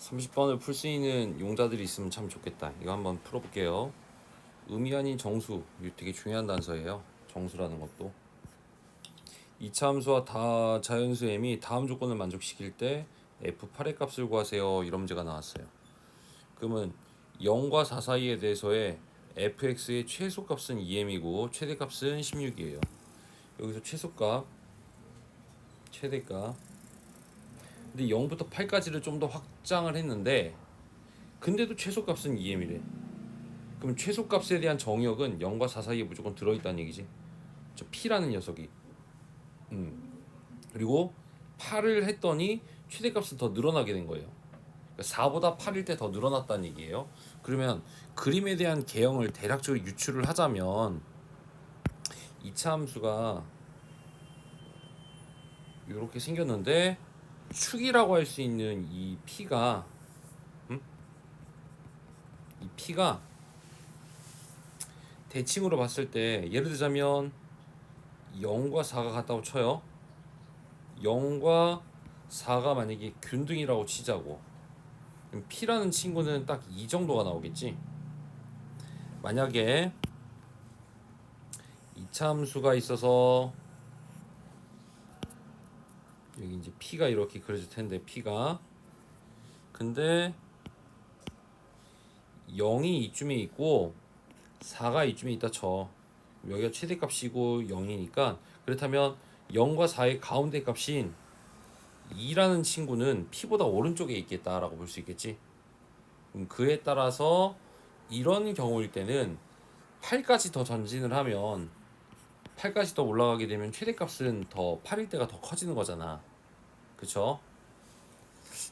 30번을 풀 수 있는 용자들이 있으면 참 좋겠다. 이거 한번 풀어볼게요. 음이 아닌 정수, 이거 되게 중요한 단서예요. 정수라는 것도. 이차 함수와 다 자연수 m이 다음 조건을 만족시킬 때 f8의 값을 구하세요. 이런 문제가 나왔어요. 그러면 0과 4 사이에 대해서의 fx의 최소값은 2m이고 최대값은 16이에요. 여기서 최소값, 최대값. 근데 0부터 8까지를 좀 더 확장을 했는데 근데도 최소값은 2m이래. 그럼 최소값에 대한 정의역은 0과 4 사이에 무조건 들어있다는 얘기지. 저 P라는 녀석이. 그리고 8을 했더니 최대값은 더 늘어나게 된 거예요. 4보다 8일 때 더 늘어났다는 얘기예요. 그러면 그림에 대한 개형을 대략적으로 유추를 하자면 이차 함수가 이렇게 생겼는데 축이라고 할 수 있는 이 P가 이 P가 대칭으로 봤을 때 예를 들자면 0과 4가 같다고 쳐요. 0과 4가 만약에 균등이라고 치자고. 그럼 P라는 친구는 딱 이 정도가 나오겠지. 만약에 이차함수가 있어서 여기 이제 P가 이렇게 그려질 텐데 P가 근데 0이 이쯤에 있고 4가 이쯤에 있다 쳐. 여기가 최대값이고 0이니까 그렇다면 0과 4의 가운데 값인 2라는 친구는 P보다 오른쪽에 있겠다라고 볼 수 있겠지. 그에 따라서 이런 경우일 때는 8까지 더 전진을 하면 8까지 더 올라가게 되면 최대값은 더 8일 때가 더 커지는 거잖아. 그쵸?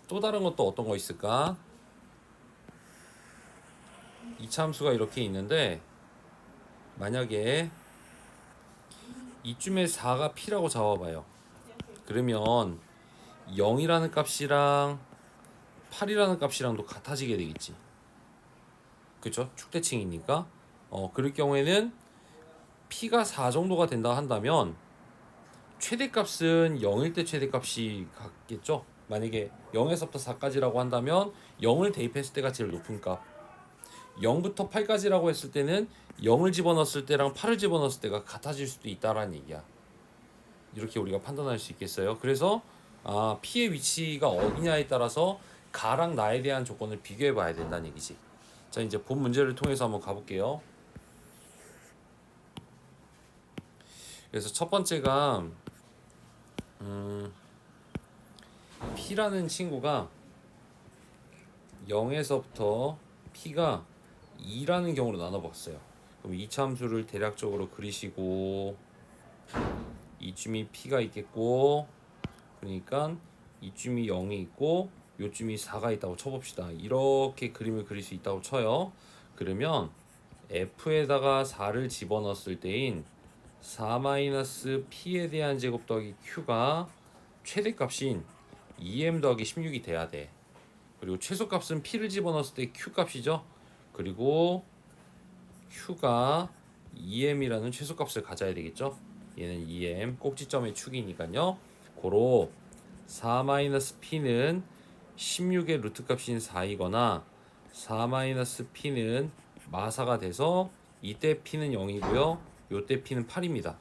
또 다른 것도 어떤 거 있을까? 이차함수가 이렇게 있는데 만약에 이쯤에 4가 P라고 잡아봐요. 그러면 0이라는 값이랑 8이라는 값이랑도 같아지게 되겠지. 그쵸? 축대칭이니까. 그럴 경우에는 P가 4 정도가 된다 한다면 최대값은 0일 때 최대값이 같겠죠? 만약에 0에서부터 4까지라고 한다면 0을 대입했을 때가 제일 높은 값. 0부터 8까지라고 했을 때는 0을 집어넣었을 때랑 8을 집어넣었을 때가 같아질 수도 있다라는 얘기야. 이렇게 우리가 판단할 수 있겠어요. 그래서 P의 위치가 어디냐에 따라서 가랑 나에 대한 조건을 비교해 봐야 된다는 얘기지. 자, 이제 본 문제를 통해서 한번 가볼게요. 그래서 첫 번째가 P라는 친구가 0에서부터 P가 2라는 경우로 나눠봤어요. 그럼 이차 함수를 대략적으로 그리시고 이쯤이 P가 있겠고 그러니까 이쯤이 0이 있고 요쯤이 4가 있다고 쳐봅시다. 이렇게 그림을 그릴 수 있다고 쳐요. 그러면 F에다가 4를 집어넣었을 때인 4-P에 대한 제곱 더하기 Q가 최대값인 2M 더하기 16이 돼야 돼. 그리고 최소값은 P를 집어넣었을 때 Q값이죠. 그리고 Q가 2M이라는 최소값을 가져야 되겠죠. 얘는 2M 꼭지점의 축이니까요. 고로 4-P는 16의 루트값인 4이거나 4-P는 마사가 돼서 이때 P는 0이고요. 요때 P는 8입니다.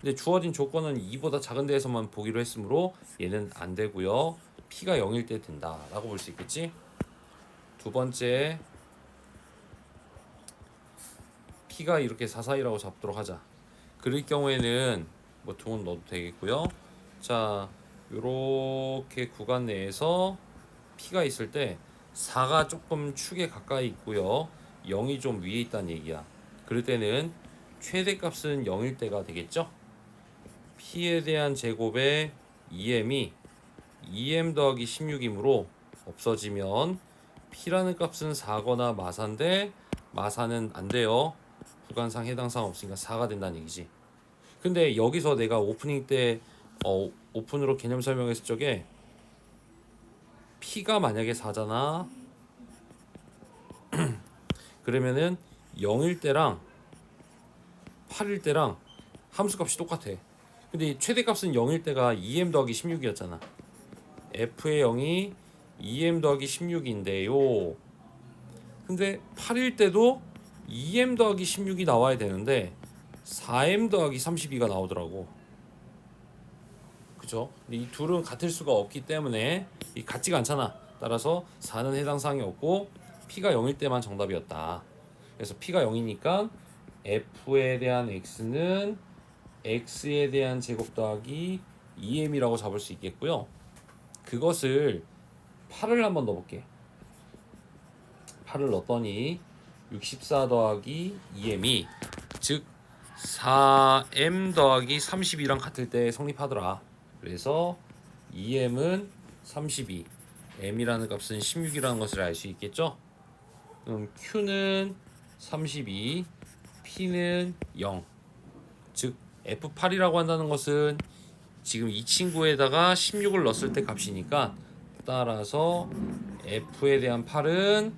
근데 주어진 조건은 2보다 작은 데에서만 보기로 했으므로 얘는 안 되고요. P가 0일 때 된다라고 볼 수 있겠지? 두 번째 P가 이렇게 4 사이라고 잡도록 하자. 그럴 경우에는 뭐 둥은 넣어도 되겠고요. 자, 요렇게 구간 내에서 P가 있을 때 4가 조금 축에 가까이 있고요. 0이 좀 위에 있다는 얘기야. 그럴 때는 최대값은 0일 때가 되겠죠? P에 대한 제곱의 2m이 2m 더하기 16이므로 없어지면 P라는 값은 4거나 마사인데 마사는 안 돼요. 구간상 해당사항 없으니까 4가 된다는 얘기지. 근데 여기서 내가 오프닝 때 오픈으로 개념 설명했을 적에 P가 만약에 4잖아. 그러면은 0일 때랑 8일 때랑 함수값이 똑같아. 근데 최대값은 0일 때가 2m 더하기 16이었잖아. F의 0이 2m 더하기 16인데요. 근데 8일 때도 2m 더하기 16이 나와야 되는데 4m 더하기 32가 나오더라고. 그죠? 근데 이 둘은 같을 수가 없기 때문에 이 같지가 않잖아. 따라서 4는 해당 사항이 없고 P가 0일 때만 정답이었다. 그래서 P가 0이니까 F에 대한 X는 X에 대한 제곱 더하기 2m이라고 잡을 수 있겠고요. 그것을 8을 한번 넣어볼게. 8을 넣었더니 64 더하기 2m이 즉 4m 더하기 32랑 같을 때 성립하더라. 그래서 2m은 32, m이라는 값은 16이라는 것을 알 수 있겠죠? 그럼 q는 32, p는 0. 즉 F8이라고 한다는 것은 지금 이 친구에다가 16을 넣었을 때 값이니까 따라서 F에 대한 8은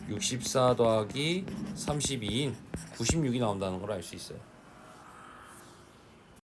64 더하기 32인 96이 나온다는 걸 알 수 있어요.